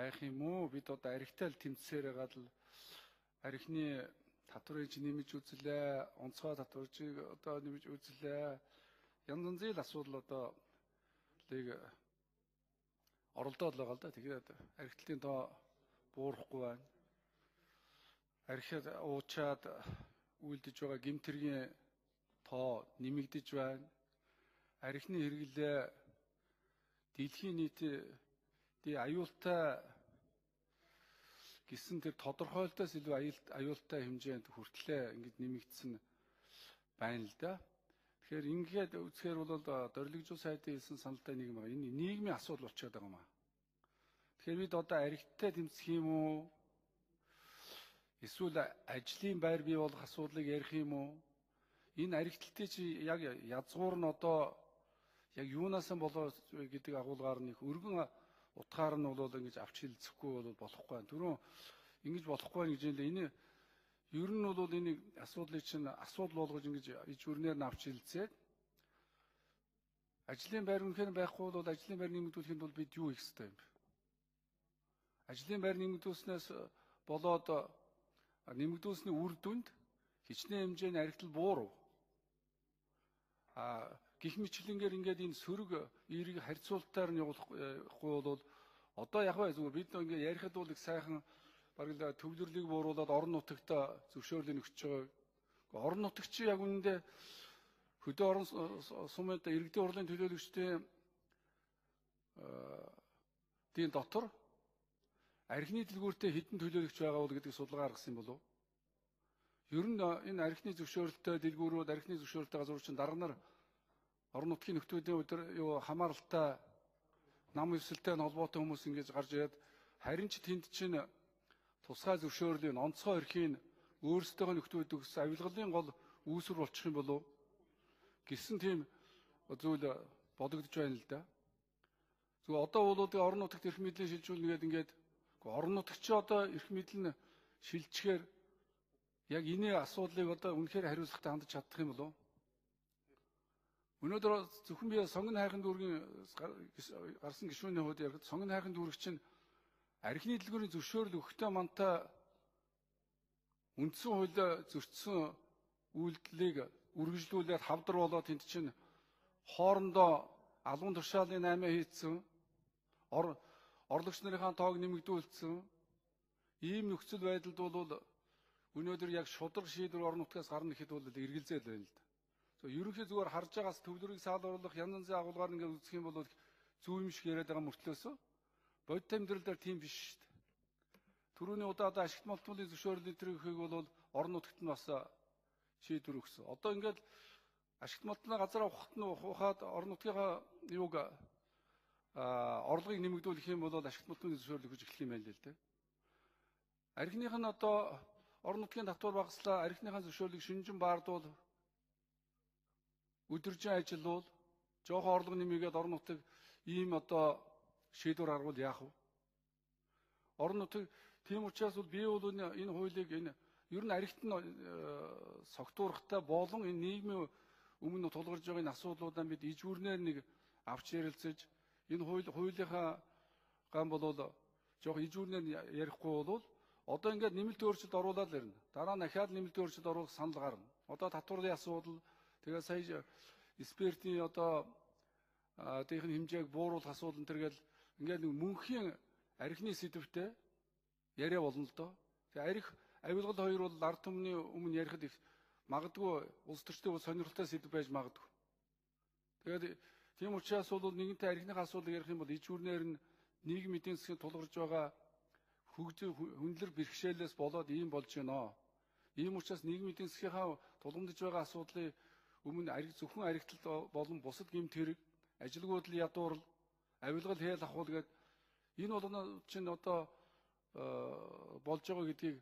байх юм уу? Бид одоо архитай л тэмцсээр байгаа л архины татварыг нэмж үзлээ, онцгой татварыг одоо нэмж үзлээ. Янз янзын асуудал одоо оролдоод л байгаа л да. Тэгээд архитлын тоо буурахгүй байна. Архиад уучаад үйлдэж байгаа гэмтэргийн тоо нэмэгдэж байна. Архины хэрэглээ дэлхийн нийтийн аюултай гэсэн тэр тодорхойлолтоос илүү аюултай хэмжээнд хүртлээ ингэж нэмэгдсэн байна л да. Тэгэхээр ингээд үзэхээр бол Дорилгожил сайдын хэлсэн саналтай нэг юм байна. Энэ нийгмийн асуудал болчиход байгаа юм аа. Тэгэхээр бид одоо архитай тэмцэх юм уу? Эсвэл ажлын байр бий болох асуудлыг ярих юм уу? Энэ архитектийн чи яг язгуур нь одоо яг юунаас нь болоо гэдэг агуулгаар нь их өргөн утгаар нь бол ингэж авч хэлцэхгүй болохгүй байна. Түрүүн ингэж болохгүй гэж хэлээ. Энэ ер нь бол энэ асуудлыг чинь асуудал болгож ингэж ижүүрнээр нь авч хэлцээд ажлын байр үнэхээр байхгүй бол ажлын байр нэмэгдүүлэхэд бол бид юу хийх ёстой юм бэ? Ажлын байр нэмэгдүүлснээс болоод нэмэгдүүлсний үр дүнд хичнээн хэмжээний архитал буурав. Гэх мэтлэнгээр ингээд энэ сөрөг эерэг харьцуулалтаар нь явуулахгүй бол одоо яг бай зүгээр бид ингээд ярихад бол их сайхан бараг л төвлөрлийг бууруулад орон нутагт зөвшөөрлийг өгч байгаа. Орон нутагч яг үнэндээ хөдөө орон сумын иргэдийн хурлын төлөөлөгчдийн тийм дотор архины дэлгүүртээ хэдэн төлөөлөгч байгаа бол гэдэг судалгаа гаргасан болов. Ер нь энэ архины зөвшөөрөлтөй дэлгүүрүүд, архины зөвшөөрөлтөй газрууд чинь дарга нар орон нутгийн нөхдүүдийн өдөр хамааралтай нам өвсөлтэй холбоотой хүмүүс ингэж гарч ирээд харин ч тэнд чинь тусгай зөвшөөрлийн онцгой эрхийн өөрсдөө нөхдүүд өгс авилгалын гол үүсвэр болчих юм болов гэсэн тийм зүйл бодогдож байна л да. Зүгээр одоо бол орон нутагт эрх мэдлийн шилжүүлнэ гэдэг орон нутагч одоо эрх мэдэл нь шилжчихээр яг энэ асуудлыг одоо үнэхээр хариуцлагатай хандаж чадах юм болов? Өнөөдөр зөвхөн би сонгон хайхын дүүргийн гарсан гишүүний хувьд ярихад сонгон хайхын дүүрэг чинь архины дэлгүүрийн зөвшөөрөл өгөхтэй мантай үндсэн хуулиар зөрчсөн үйлдэлийг үргэлжлүүлээд хавдар болоод тэнд чинь хоорондоо албан тушаалын 8 хийцэн орлогч нарынхаа тоог нэмэгдүүлсэн ийм нөхцөл байдалд бол өнөөдөр яг шудраг шийдвэр орон нутгаас гарна гэхэд бол эргэлзээл байна л да. Ерөнхий зүгээр харж байгаас төвлөрийг саалруулах янз янзын агуулгаар ингээд үзэх юм бол зөв юм шиг яриад байгаа мөртлөөсөө бодит амьдралаар тийм биш шүү дээ. Түрүүний удаа ашигт малтмуулын зөвшөөрлөлийн төрөхийг бол орон нутагт нь бас шийдвэр өгсөн. Одоо ингээд ашигт малтмаа газар ухаад орон нутгийнхаа юуг орлогыг нэмэгдүүлэх юм бол ашигт малтмуулын зөвшөөрлөг гэж эхлэх юм байна л дээ. Архиных нь одоо орон нутгийн татвар багаслаа, архиныхаа зөвшөөрлөг шинжин баардуул өдөржин ажиллавал жоохон орлого нэмийгээд орон нутаг ийм одоо шийдвэр гаргавал яах вэ? Орон нутаг тийм учраас бол би бол энэ хуулийг энэ ер нь архит нь согтуурахтай болон энэ нийгмийн өмнө тулгарч байгаа энэ асуудлуудаа бид ижүүрнээр нэг авч ярилцаж энэ хуулийнхаа гам болвол жоохон ижүүрнээр ярихгүй бол одоо ингээд нэмэлт өөрчлөлт оруулаад ирнэ. Дараа нь дахиад нэмэлт өөрчлөлт оруулах санал гарна. Одоо татварын асуудал тэгээ сая спиртийн одоо тэхийн хэмжээг бууруулах асуудал тэргээл ингээд нэг мөнхийн архины сэдвтэй яриа болно л доо. Тэгээ арх авилгал хоёр бол ард түмний өмнө ярихад их магадгүй улс төрчтэй бол сонирхолтой сэдв байж магадгүй. Тэгээд тийм учраас бол нэгэнтээ архиных асуудлыг ярих юм бол ижүүрнээр нь нийгэм эдийн засгийн тулгарч байгаа хүндлэр бэрхшээлээс болоод ийм болж байна. Ийм учраас нийгэм эдийн засгийнхаа тулгамдж байгаа асуудлыг өмнө зөвхөн архитал болон бусад гэмт хэрэг, ажилгүйдэл ядуурл, авилгал хээл ахуул гэдэг энэ бол чинь одоо болж байгаа гэдгийг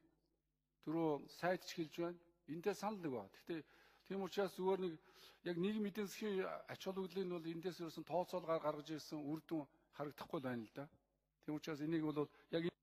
түрүү сайд ч хэлж байна. Энтэй санал нэг ба. Гэхдээ тийм учраас зүгээр нэг яг нийгэм эдийн засгийн ач холбогдлыг бол эндээс ерөөсөн тооцоол гаргаж ирсэн үр дүн харагдахгүй байна л да. Тийм учраас энийг бол яг